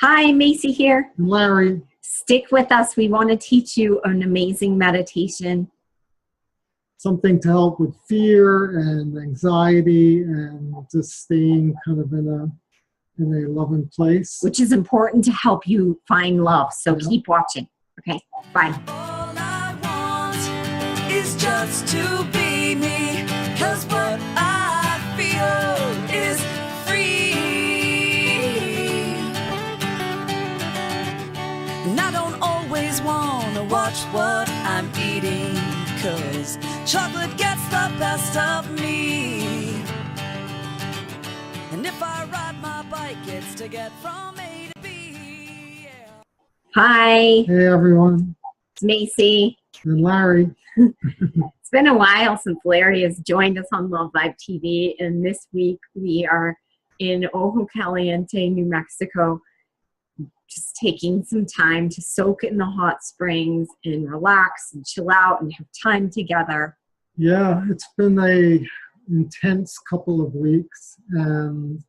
Hi, Macy here. Larry. Stick with us. We want to teach you an amazing meditation. Something to help with fear and anxiety and just staying kind of in a loving place. Which is important to help you find love. So Yeah. Keep watching. Okay, bye. All I want is just to be me, 'cause what I feel is free. And I don't always want to watch what I'm eating, 'cause chocolate gets the best of me. And if I ride my bike, it's to get from A to B. Yeah. Hi, Hey everyone, it's Macy. and Larry. It's been a while since Larry has joined us on Love Live TV, and this week we are in Ojo Caliente, New Mexico, just taking some time to soak in the hot springs and relax and chill out and have time together. Yeah, it's been a intense couple of weeks, and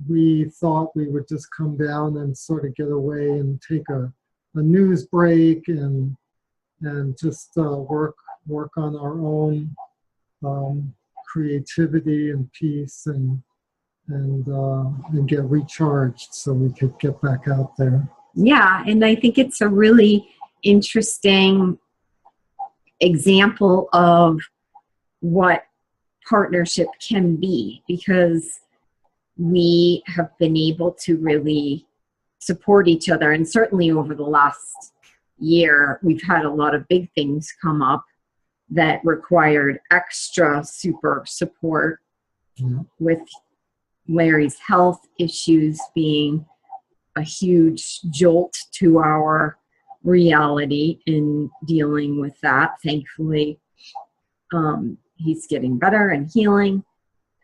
we thought we would just come down and sort of get away and take a news break and just work on our own creativity and peace and get recharged so we could get back out there. Yeah, and I think it's a really interesting example of what partnership can be, because we have been able to really support each other. And certainly over the last year, we've had a lot of big things come up that required extra super support, with Larry's health issues being a huge jolt to our reality in dealing with that. Thankfully, he's getting better and healing.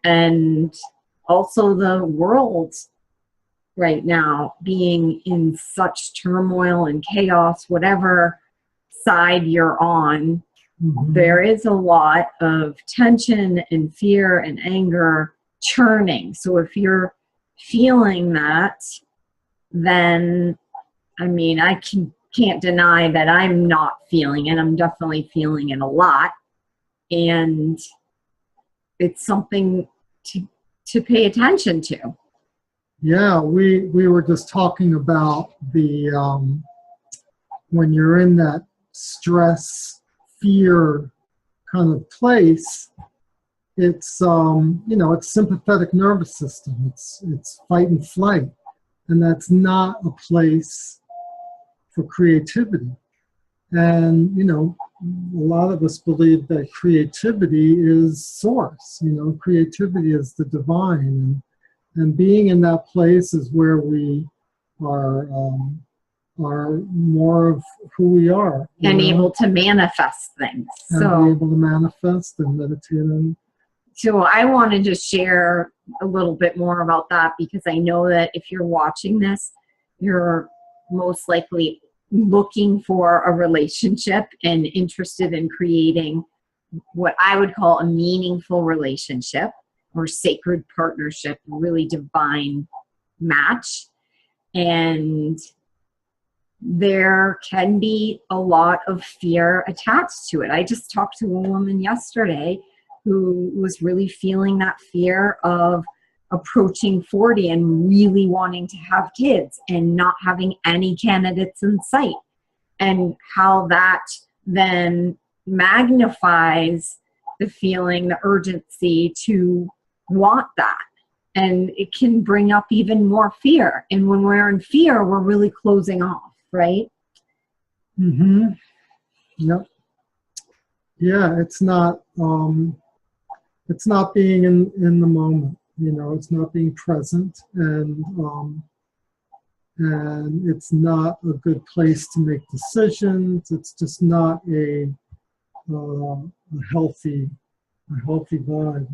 And also the world right now being in such turmoil and chaos, whatever side you're on, there is a lot of tension and fear and anger churning. So if you're feeling that, then, I mean, I can't deny that I'm not feeling it. I'm definitely feeling it a lot. And it's something to pay attention to. Yeah, we were just talking about the when you're in that stress, fear kind of place, it's it's sympathetic nervous system. It's fight and flight, and that's not a place for creativity. And a lot of us believe that creativity is source. Creativity is the divine, and being in that place is where we are more of who we are, and able to manifest things. And so be able to manifest and meditate. So I wanted to share a little bit more about that, because I know that if you're watching this, you're most likely looking for a relationship and interested in creating what I would call a meaningful relationship or sacred partnership, a really divine match. And there can be a lot of fear attached to it. I just talked to a woman yesterday who was really feeling that fear of approaching 40 and really wanting to have kids and not having any candidates in sight, and how that then magnifies the feeling, the urgency to want that. And it can bring up even more fear. And when we're in fear, we're really closing off, right? Yep. Yeah, it's not being in the moment. It's not being present, and it's not a good place to make decisions. It's just not a healthy vibe.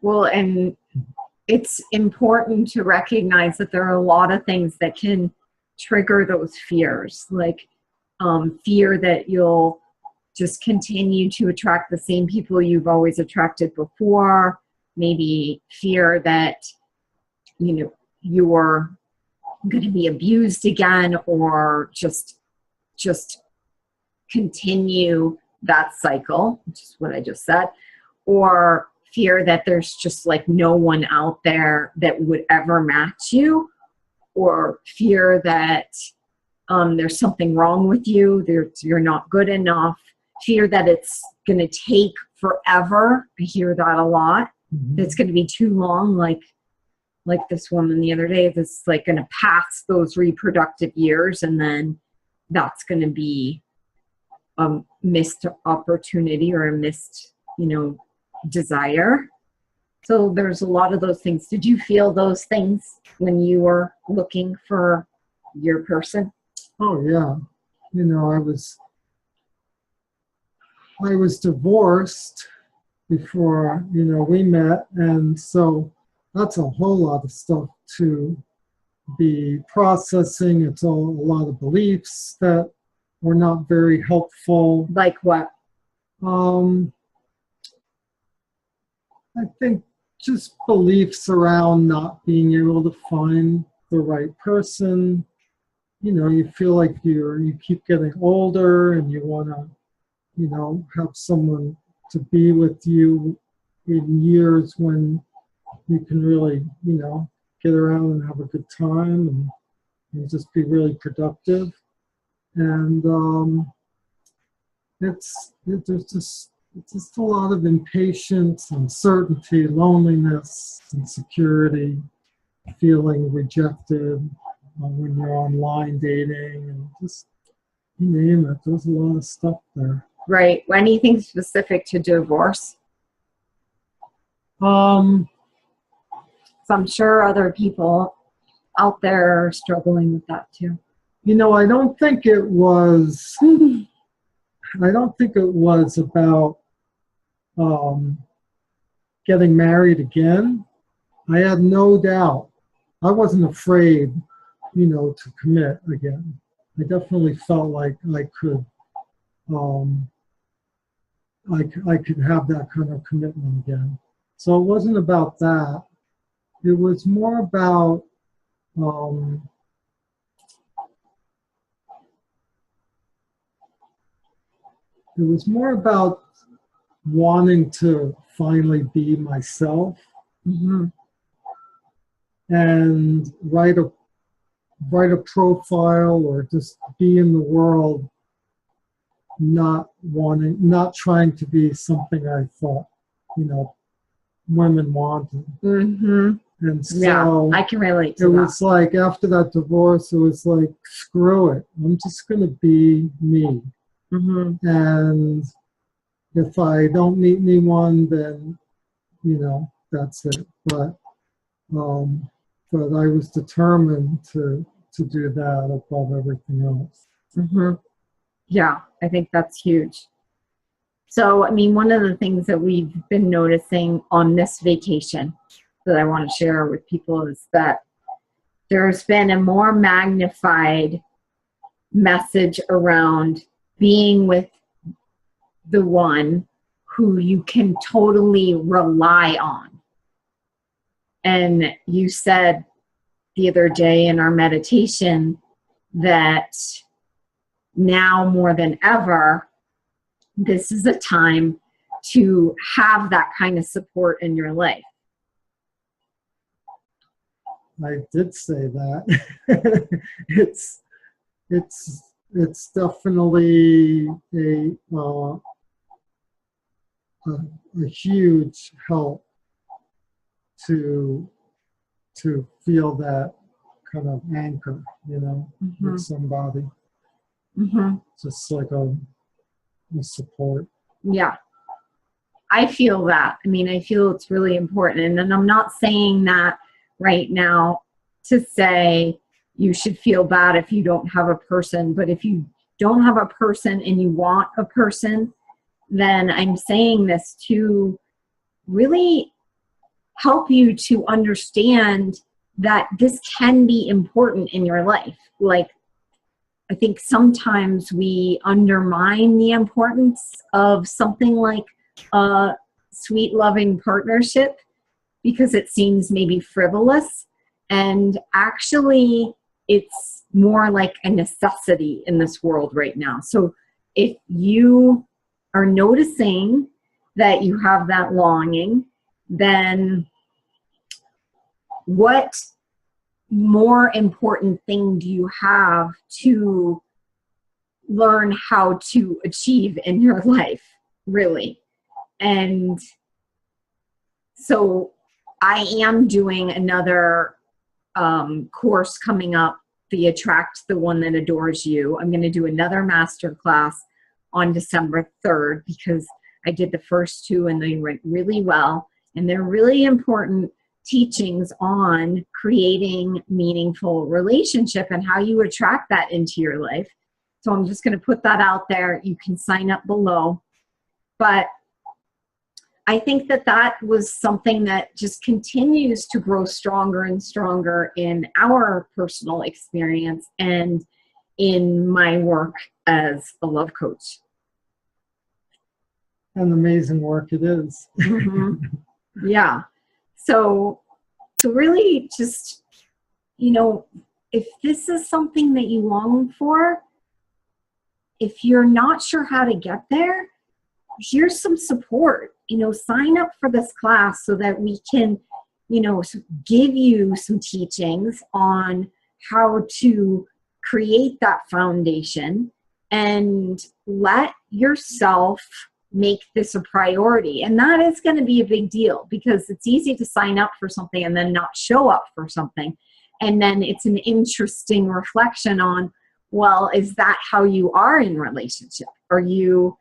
Well, and it's important to recognize that there are a lot of things that can trigger those fears, like fear that you'll just continue to attract the same people you've always attracted before, maybe fear that, you're going to be abused again, or just continue that cycle, which is what I just said, or fear that there's just like no one out there that would ever match you, or fear that there's something wrong with you, you're not good enough, fear that it's going to take forever. I hear that a lot. Mm-hmm. It's going to be too long, like this woman the other day, that's like going to pass those reproductive years, and then that's going to be a missed opportunity or a missed, desire. So there's a lot of those things. Did you feel those things when you were looking for your person? Oh yeah. I was divorced before, we met. And so that's a whole lot of stuff to be processing. It's a lot of beliefs that were not very helpful. Like what? I think just beliefs around not being able to find the right person. You feel like you keep getting older and you want to, have someone to be with you in years when you can really, get around and have a good time and just be really productive. And there's just a lot of impatience, uncertainty, loneliness, insecurity, feeling rejected when you're online dating, and just, you name it, there's a lot of stuff there. Right. Anything specific to divorce? Um, So I'm sure other people out there are struggling with that too. I don't think it was about getting married again. I had no doubt. I wasn't afraid, to commit again. I definitely felt like I could have that kind of commitment again. So it wasn't about that. It was more about wanting to finally be myself. Mm-hmm. And write a profile, or just be in the world not trying to be something I thought, women wanted. Mm-hmm. And so Yeah, I can relate to it that. was like, after that divorce, it was like, screw it. I'm just going to be me. Mm-hmm. And if I don't meet anyone, then, that's it. But I was determined to do that above everything else. Mm-hmm. Yeah, I think that's huge. So, one of the things that we've been noticing on this vacation that I want to share with people is that there's been a more magnified message around being with the one who you can totally rely on. And you said the other day in our meditation that now more than ever, this is a time to have that kind of support in your life. I did say that. It's definitely a huge help to feel that kind of anchor, Mm-hmm. with somebody. Mm-hmm. Just like a support. Yeah. I feel that. I feel it's really important. And I'm not saying that right now to say you should feel bad if you don't have a person. But if you don't have a person and you want a person, then I'm saying this to really help you to understand that this can be important in your life. Like, I think sometimes we undermine the importance of something like a sweet, loving partnership because it seems maybe frivolous. And actually, it's more like a necessity in this world right now. So if you are noticing that you have that longing, then what more important thing do you have to learn how to achieve in your life, really? And so I am doing another course coming up, the Attract the One That Adores You. I'm going to do another master class on December 3rd because I did the first two and they went really well. And they're really important teachings on creating meaningful relationship and how you attract that into your life. So I'm just going to put that out there. You can sign up below. But I think that that was something that just continues to grow stronger and stronger in our personal experience and in my work as a love coach. An amazing work it is. Mm-hmm. Yeah. So really just, you know, if this is something that you long for, if you're not sure how to get there, here's some support. You know, sign up for this class so that we can, you know, give you some teachings on how to create that foundation and let yourself make this a priority. And that is going to be a big deal because it's easy to sign up for something and then not show up for something. And then it's an interesting reflection on, well, is that how you are in relationship? Are you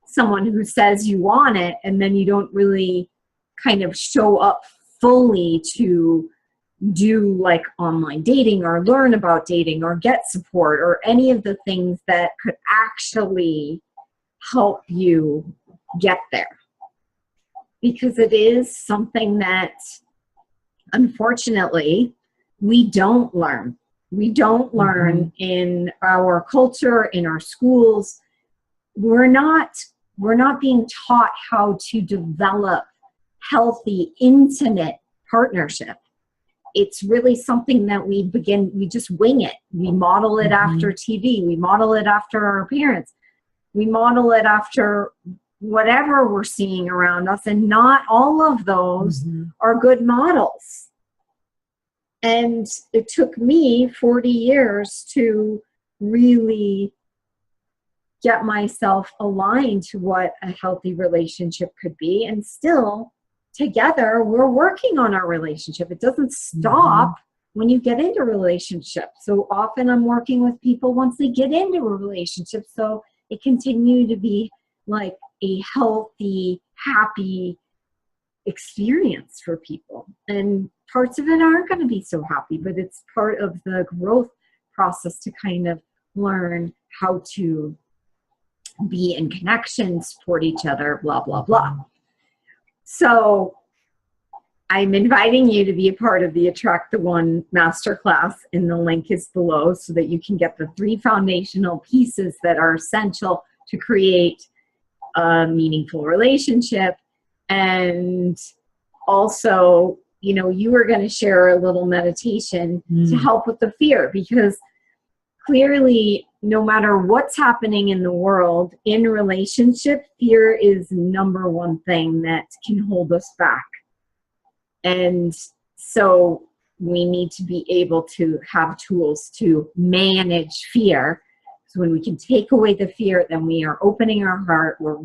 someone who says you want it and then you don't really kind of show up fully to do like online dating or learn about dating or get support or any of the things that could actually help you get there? Because it is something that unfortunately we don't learn. We don't learn in our culture, in our schools. We're not being taught how to develop healthy, intimate partnership. It's really something that we just wing it. We model it after TV. We model it after our parents. We model it after whatever we're seeing around us, and not all of those are good models. And it took me 40 years to really get myself aligned to what a healthy relationship could be. And still, together, we're working on our relationship. It doesn't stop when you get into a relationship. So often I'm working with people once they get into a relationship, so it continue to be like a healthy, happy experience for people. And parts of it aren't going to be so happy, but it's part of the growth process to kind of learn how to be in connection, support each other, blah, blah, blah. So I'm inviting you to be a part of the Attract the One Masterclass, and the link is below so that you can get the 3 foundational pieces that are essential to create a meaningful relationship. And also, you know, you are going to share a little meditation to help with the fear, because clearly, no matter what's happening in the world, in relationship, fear is number one thing that can hold us back. And so we need to be able to have tools to manage fear. So when we can take away the fear, then we are opening our heart. We're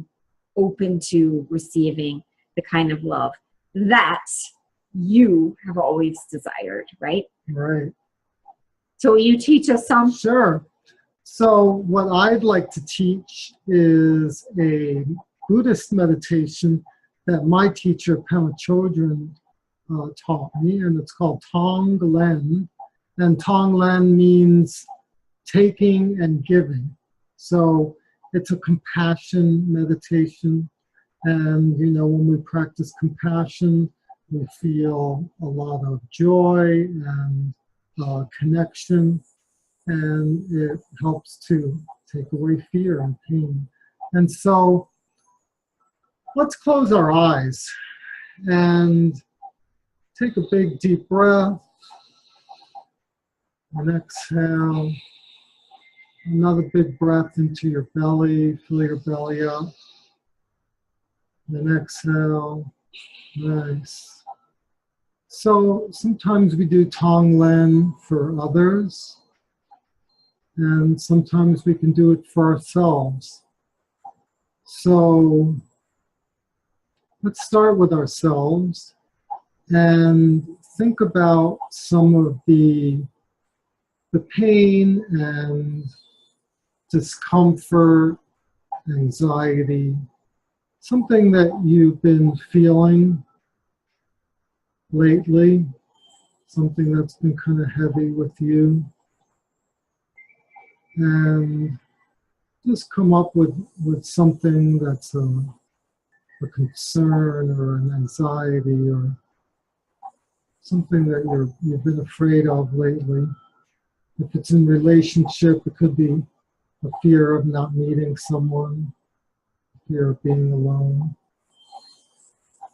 open to receiving the kind of love that you have always desired, right? Right. So will you teach us some? Sure. So what I'd like to teach is a Buddhist meditation that my teacher, Pema Chodron, taught me, and it's called Tonglen. And Tonglen means taking and giving. So it's a compassion meditation. And, you know, when we practice compassion, we feel a lot of joy and connection, and it helps to take away fear and pain. And so let's close our eyes and take a big deep breath And exhale. Another big breath into your belly. Fill your belly up. And exhale. Nice. So sometimes we do Tonglen for others. And sometimes we can do it for ourselves. So let's start with ourselves and think about some of the pain and discomfort, anxiety, something that you've been feeling lately, something that's been kind of heavy with you. And just come up with something that's a concern or an anxiety or something that you've been afraid of lately. If it's in relationship, it could be a fear of not meeting someone, fear of being alone.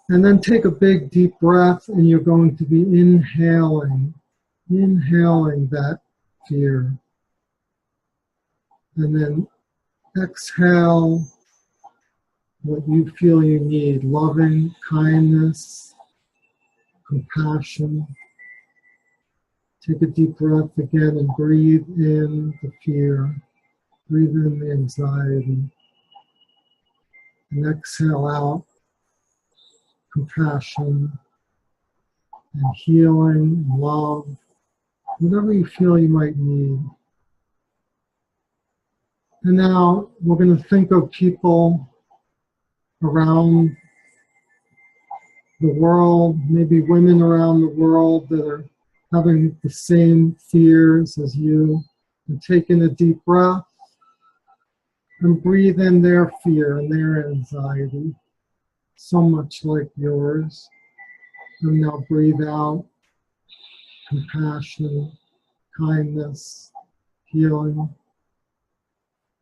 And then take a big deep breath, and you're going to be inhaling that fear. And then exhale what you feel you need: loving, kindness, compassion. Take a deep breath again and breathe in the fear. Breathe in the anxiety. And exhale out compassion and healing and love, whatever you feel you might need. And now we're going to think of people around the world, maybe women around the world that are having the same fears as you, and take in a deep breath and breathe in their fear and their anxiety, so much like yours. And now breathe out compassion, kindness, healing.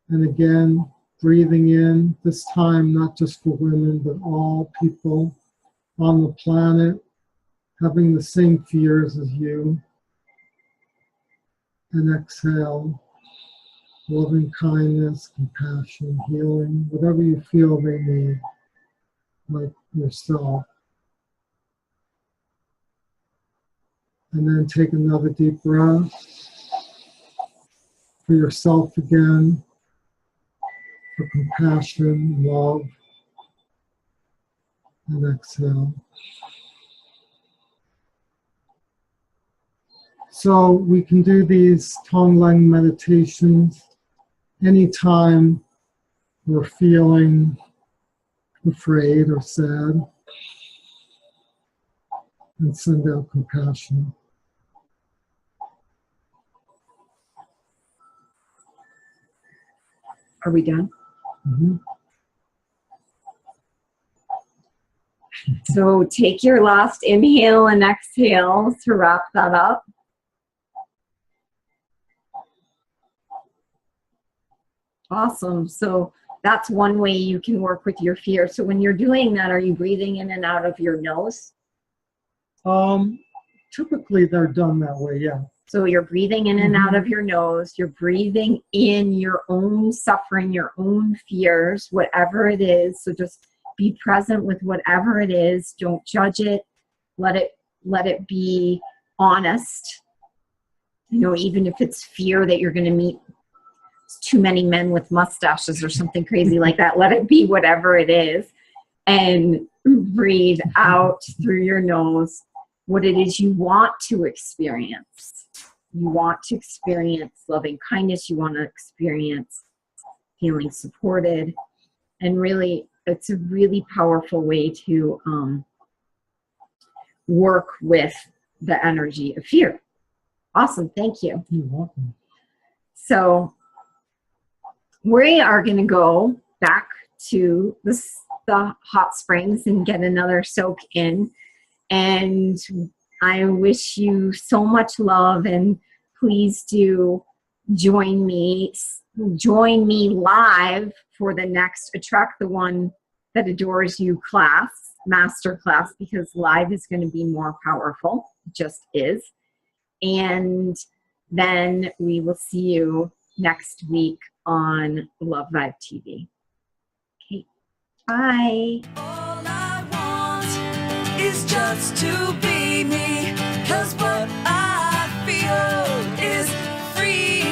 And again, breathing in, this time not just for women, but all people on the planet having the same fears as you. And exhale, loving kindness, compassion, healing, whatever you feel they need, like yourself. And then take another deep breath for yourself again, for compassion, love, and exhale. So we can do these Tonglen meditations anytime we're feeling afraid or sad, and send out compassion. Are we done? Mm-hmm. So take your last inhale and exhale to wrap that up. Awesome. So that's one way you can work with your fear. So when you're doing that, are you breathing in and out of your nose? Typically they're done that way, yeah. So you're breathing in and out of your nose. You're breathing in your own suffering, your own fears, whatever it is. So just be present with whatever it is. Don't judge it. Let it be honest. You know, even if it's fear that you're going to meet too many men with mustaches or something crazy like that, let it be whatever it is. And breathe out through your nose what it is you want to experience. You want to experience loving kindness. You want to experience feeling supported. And really, it's a really powerful way to work with the energy of fear. Awesome. Thank you. You're welcome. So we are going to go back to the hot springs and get another soak in. And I wish you so much love, and please do join me live for the next Attract the One That Adores You class, master class, because live is going to be more powerful. It just is. And then we will see you next week on Love Vibe TV. Okay, bye. All I want is just to be me, 'cause what I feel is free.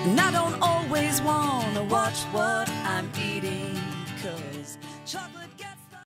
And I don't always wanna watch what I'm eating, 'cause chocolate